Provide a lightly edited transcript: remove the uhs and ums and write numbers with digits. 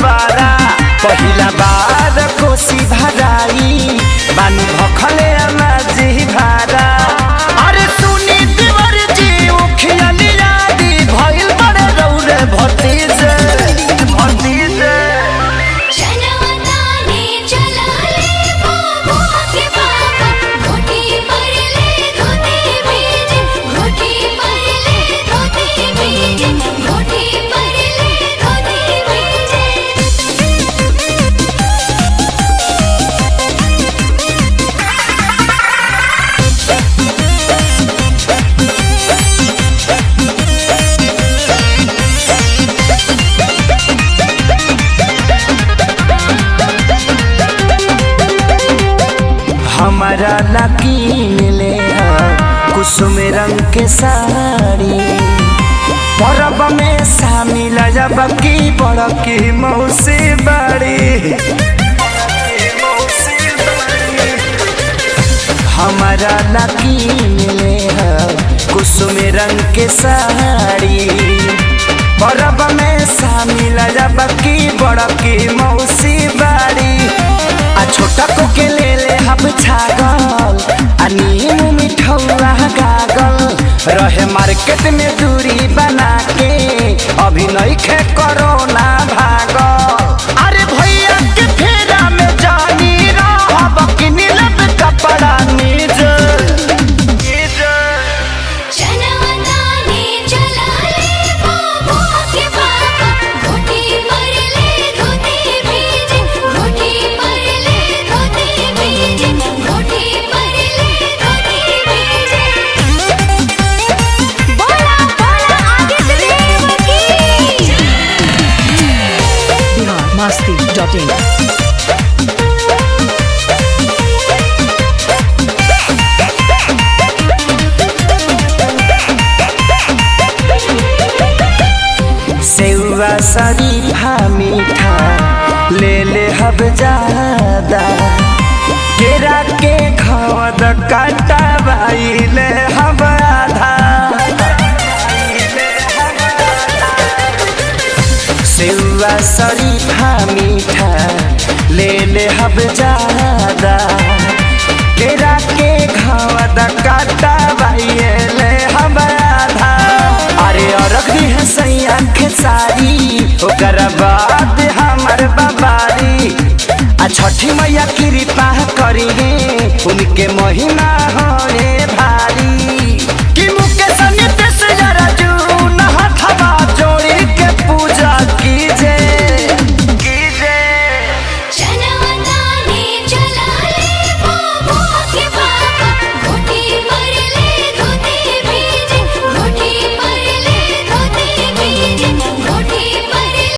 दोबारा पहिला बार कोसी भराई बानी भखले अमाजी भारा अरे सुनी देवर जी उखिया नियादी भइल बड़े रौरे भतीजे भतीजे हमारा लकीन ले कुसुम रंग के साड़ी परब में शामिल जब की बड़की मौसी बड़ी हमारा लकीन ले कुसुम रंग के साड़ी परब में शामिल जब की बड़की मौसी बड़ी आ छोटा को के ले हब छागल आ नीम मिठौआ गागल रहे मार्केट में दूरी बना के अभी नइखे कोरोना भागल अरे भैया के फेरा में जानी रहब कि नीलब कपड़ा निज masti.in सेवा शरीफा मीठा ले हब ज्यादा केरा के खवद काटा बाइले हब आधा सेवा शरीफा मीठा ले हब ज्यादा केरा के खवद काटा बाइले हब आधा अरे रख दी है सही आंखें सारी ओकर बाद हमर बाबारी आ छठी मैया कृपा करी है उनके महिमा होए भारी